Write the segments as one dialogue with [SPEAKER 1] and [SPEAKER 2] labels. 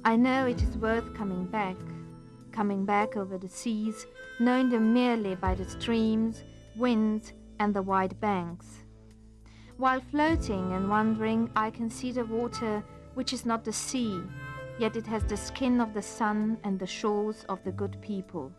[SPEAKER 1] I know it is worth coming back over the seas, knowing them merely by the streams, winds, and the wide banks. While floating and wandering, I can see the water, which is not the sea, yet it has the skin of the sun and the shores of the good people.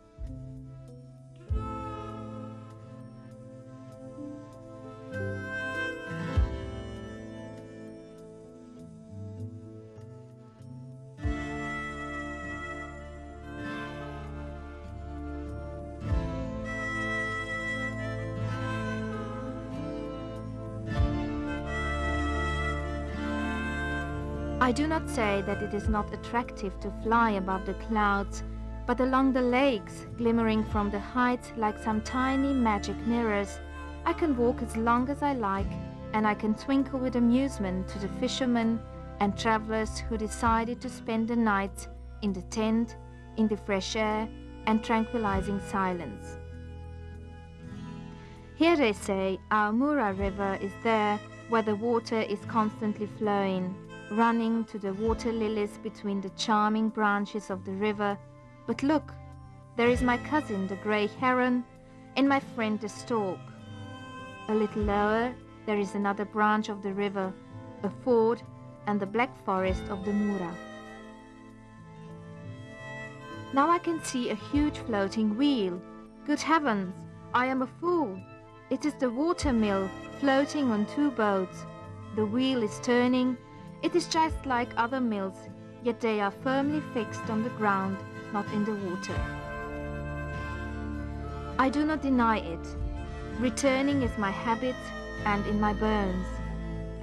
[SPEAKER 1] I do not say that it is not attractive to fly above the clouds, but along the lakes, glimmering from the heights like some tiny magic mirrors, I can walk as long as I like, and I can twinkle with amusement to the fishermen and travelers who decided to spend the night in the tent, in the fresh air and tranquilizing silence. Here they say our Mura River is there where the water is constantly flowing, running to the water lilies between the charming branches of the river. But look, there is my cousin the grey heron and my friend the stork. A little lower there is another branch of the river, a ford and the black forest of the Mura. Now I can see a huge floating wheel. Good heavens, I am a fool. It is the water mill floating on two boats. The wheel is turning. It is just like other mills, yet they are firmly fixed on the ground, not in the water. I do not deny it. Returning is my habit and in my bones,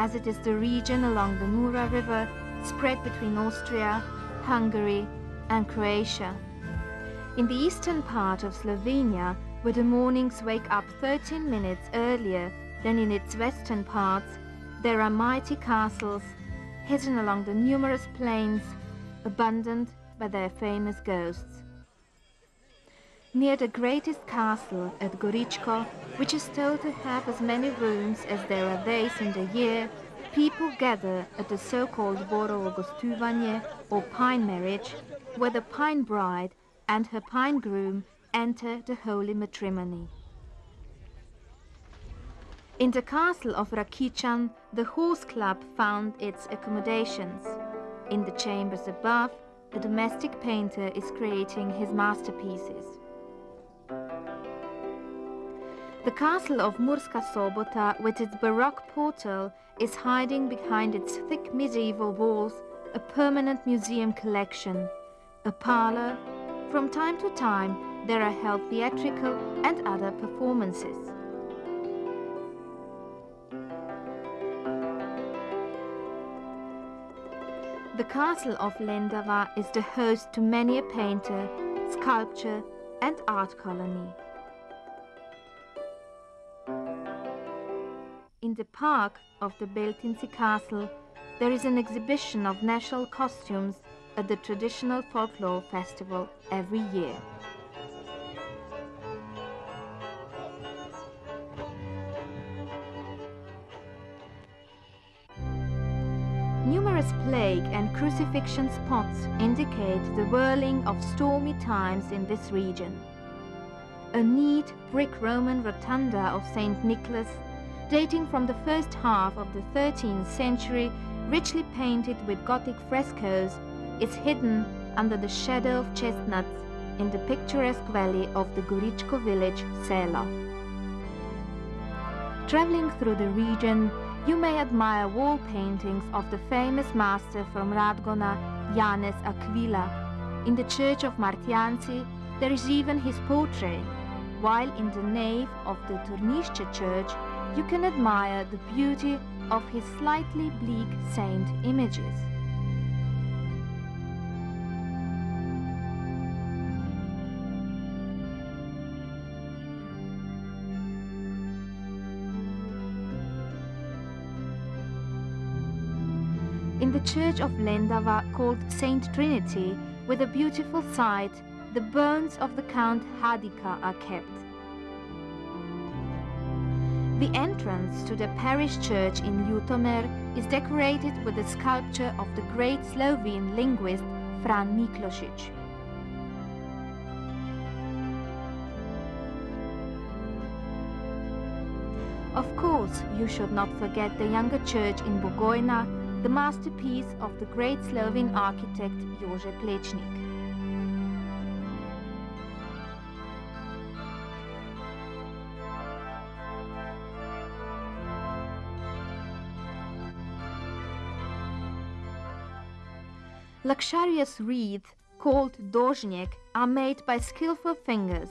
[SPEAKER 1] as it is the region along the Mura River, spread between Austria, Hungary and Croatia. In the eastern part of Slovenia, where the mornings wake up 13 minutes earlier than in its western parts, there are mighty castles hidden along the numerous plains, abundant by their famous ghosts. Near the greatest castle at Goričko, which is told to have as many rooms as there are days in the year, people gather at the so-called Borovo gostovanje, or pine marriage, where the pine bride and her pine groom enter the holy matrimony. In the castle of Rakičan, the horse club found its accommodations. In the chambers above, a domestic painter is creating his masterpieces. The castle of Murska Sobota, with its baroque portal, is hiding behind its thick medieval walls a permanent museum collection, a parlor. From time to time, there are held theatrical and other performances. The castle of Lendava is the host to many a painter, sculpture and art colony. In the park of the Beltinci castle, there is an exhibition of national costumes at the traditional folklore festival every year. Numerous plague and crucifixion spots indicate the whirling of stormy times in this region. A neat brick Roman rotunda of St. Nicholas, dating from the first half of the 13th century, richly painted with Gothic frescoes, is hidden under the shadow of chestnuts in the picturesque valley of the Goričko village, Sela. Traveling through the region, you may admire wall paintings of the famous master from Radgona, Janez Aquila. In the church of Martianci, there is even his portrait, while in the nave of the Turnišće church, you can admire the beauty of his slightly bleak saint images. In the church of Lendava, called Saint Trinity, with a beautiful sight, the bones of the Count Hadika are kept. The entrance to the parish church in Ljutomer is decorated with a sculpture of the great Slovene linguist Fran Miklosic. Of course, you should not forget the younger church in Bugojna, the masterpiece of the great Slovene architect Jože Plečnik. Luxurious wreaths, called dožnjek, are made by skillful fingers.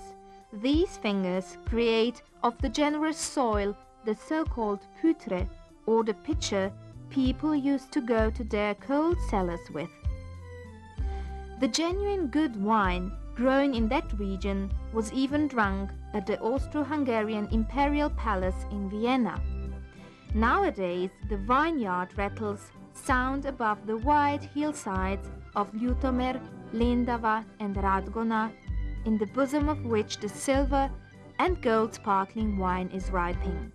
[SPEAKER 1] These fingers create of the generous soil the so-called putre, or the pitcher people used to go to their coal cellars with. The genuine good wine grown in that region was even drunk at the Austro-Hungarian Imperial Palace in Vienna. Nowadays, the vineyard rattles sound above the wide hillsides of Ljutomer, Lendava and Radgona, in the bosom of which the silver and gold sparkling wine is ripening.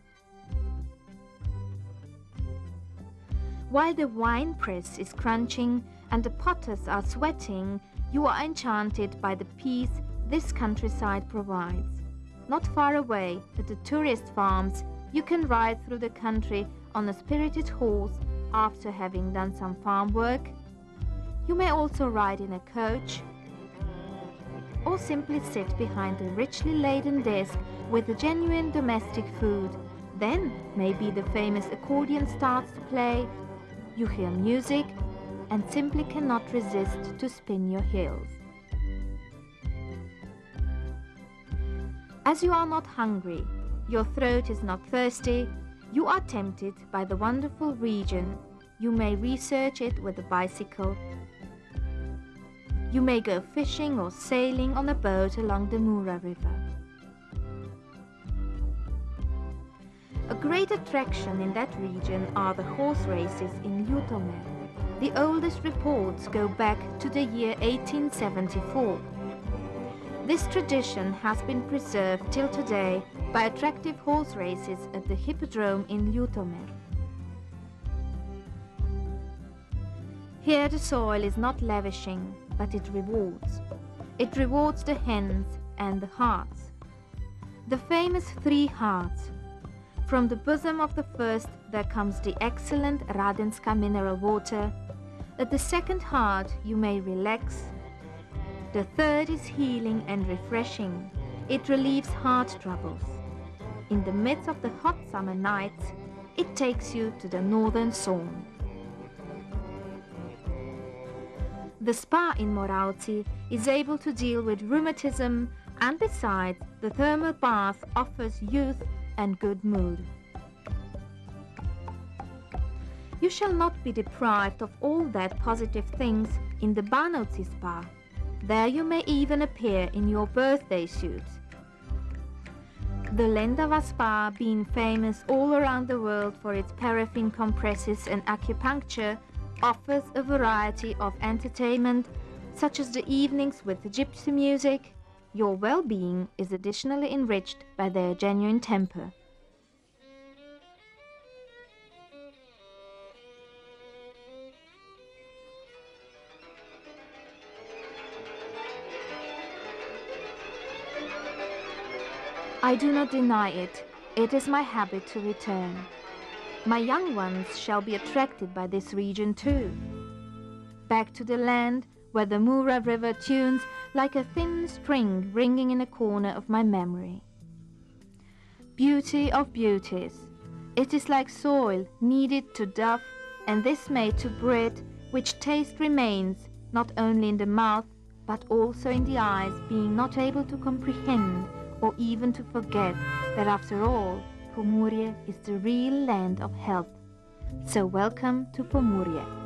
[SPEAKER 1] While the wine press is crunching and the potters are sweating, you are enchanted by the peace this countryside provides. Not far away, at the tourist farms, you can ride through the country on a spirited horse after having done some farm work. You may also ride in a coach or simply sit behind a richly laden desk with the genuine domestic food. Then maybe the famous accordion starts to play, you hear music and simply cannot resist to spin your heels. As you are not hungry, your throat is not thirsty, you are tempted by the wonderful region, you may research it with a bicycle. You may go fishing or sailing on a boat along the Mura River. A great attraction in that region are the horse races in Ljutomer. The oldest reports go back to the year 1874. This tradition has been preserved till today by attractive horse races at the Hippodrome in Ljutomer. Here the soil is not lavishing, but it rewards. It rewards the hands and the hearts. The famous 3 hearts. From the bosom of the first there comes the excellent Radenska mineral water. At the second heart you may relax. The third is healing and refreshing. It relieves heart troubles. In the midst of the hot summer nights, it takes you to the northern zone. The spa in Moravci is able to deal with rheumatism, and besides, the thermal bath offers youth and good mood. You shall not be deprived of all that positive things in the Bánovci spa. There you may even appear in your birthday suit. The Lendava spa, being famous all around the world for its paraffin compresses and acupuncture, offers a variety of entertainment, such as the evenings with the gypsy music. Your well-being is additionally enriched by their genuine temper. I do not deny it. It is my habit to return. My young ones shall be attracted by this region too. Back to the land where the Mura River tunes like a thin string ringing in a corner of my memory. Beauty of beauties. It is like soil kneaded to dough, and this made to bread, which taste remains not only in the mouth but also in the eyes, being not able to comprehend or even to forget that after all, Pomurje is the real land of health. So welcome to Pomurje.